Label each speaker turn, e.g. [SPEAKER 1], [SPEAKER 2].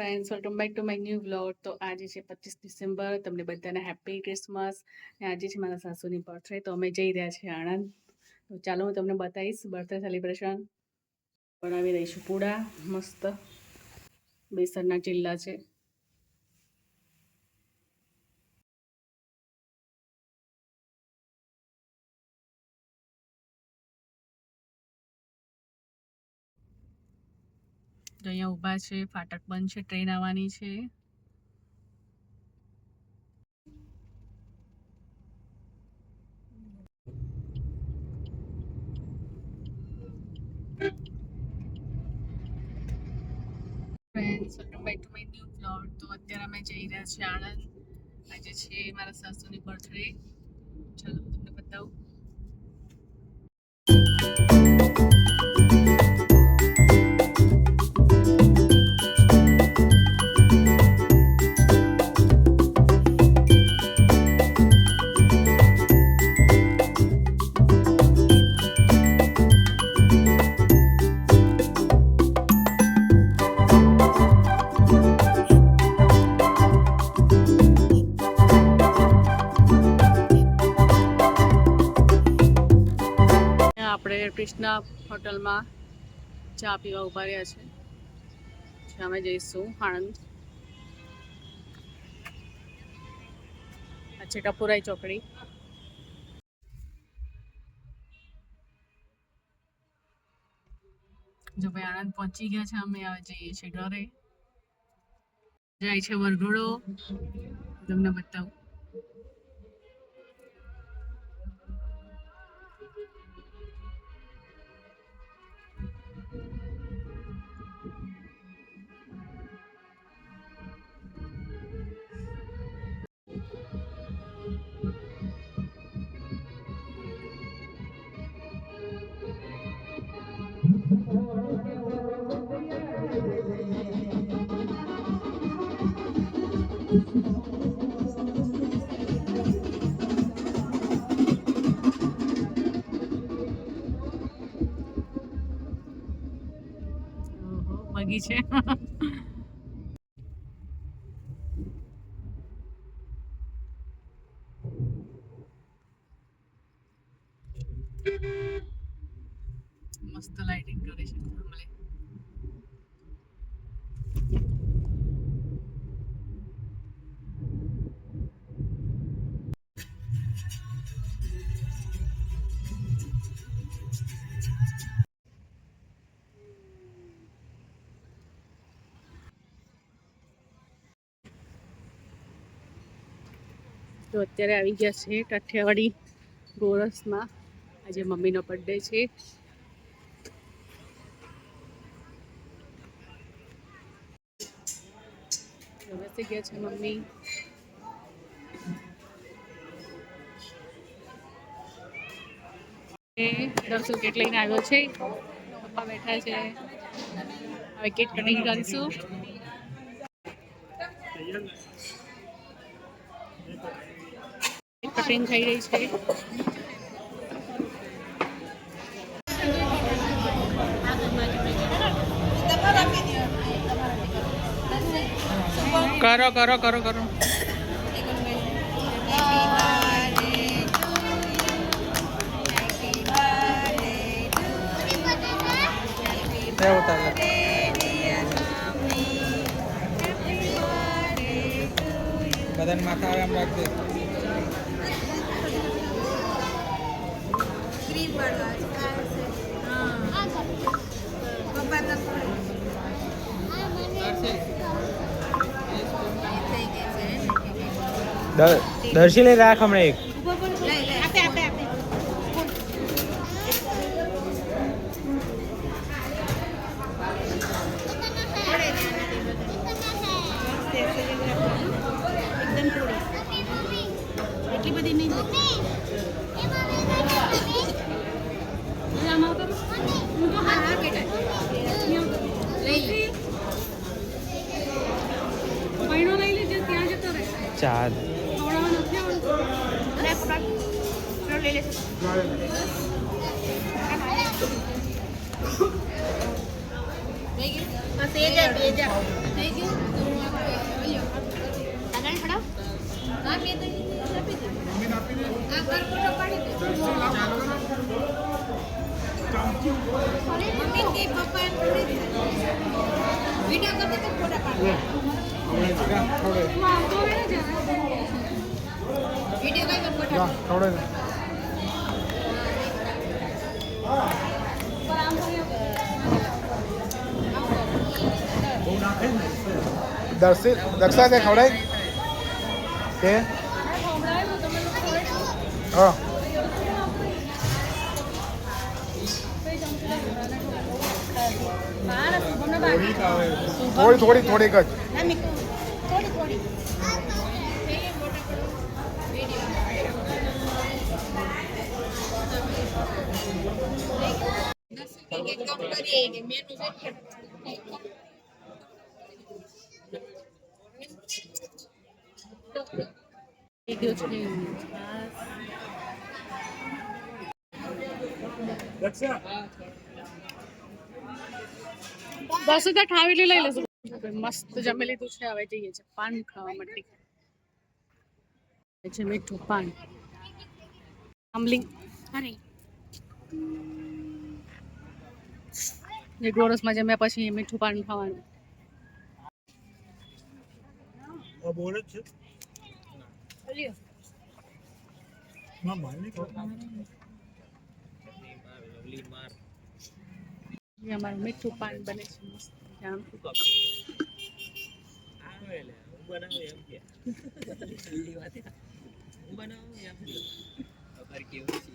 [SPEAKER 1] Friends, welcome back to my new vlog. તો આજે છે 25 ડિસેમ્બર. તમને બધાને હેપી ક્રિસમસ. અને આજે છે મારા સાસુની બર્થડે, તો અમે જઈ રહ્યા છીએ આણંદ. તો ચાલો હું તમને બતાવીશ બર્થડે સેલિબ્રેશન. બનાવી દઈશું પૂડા મસ્ત બેસનના ચીલા છે. તો અહીંયા ઊભા છે, ફાટક બંધ છે, ટ્રેન આવવાની છે. Friends, welcome back to my new vlog. તો અત્યારે અમે જઈ રહ્યા છીએ આણંદ. આજે છે મારા સાસુની બર્થડે. ચાલો હું તમને બતાવું. આપણે કૃષ્ણા હોટલમાં ચા પીવા ઉભા રહ્યા છે. અમે જઈશું આણંદ. આ છે ટપુરાઈ ચોકડી. જો ભાઈ આણંદ પહોંચી ગયા છે. અમે હવે જઈએ છીએ ઘરે. જાય છે વરઘોડો, તમને બતાવું. બગી છે. મસ્ત લાઇટિંગ કરે છે નોર્મલી. તો અત્યારે આવી ગયા છે કાઠિયાવાડી ગોરસમાં. આજે મમ્મીનો બર્થડે છે. બેસી ગયા છે મમ્મી. દર્શુ કેક લઈને આવ્યો છે. પપ્પા બેઠા છે. હવે કેક કટિંગ કરીશું. કટિંગ થઈ રહી છે. કરો કરો કરો કરો.
[SPEAKER 2] બદન માથા આવે એમ રાખજે. દર્શી લઈ રાખ હમણાં એક.
[SPEAKER 1] એટલી બધી નહીં
[SPEAKER 2] ચાર
[SPEAKER 1] થઈ ગયું.
[SPEAKER 3] દક્ષા તે ખવડાય કે હા થોડી થોડીક જ
[SPEAKER 1] બસ તો ઠાવી લઈ લેશું મસ્ત જમી લીધું છે હવે જઈએ છે પાન ખાવા માટે છે મીઠું પાન આંબલી અરે એક વર્ષમાં જમ્યા પછી મીઠું પાન ખાવાનું
[SPEAKER 3] બોલ જ છે
[SPEAKER 1] અમારું મીઠું પાન બને છે મસ્ત જામ
[SPEAKER 3] કેવું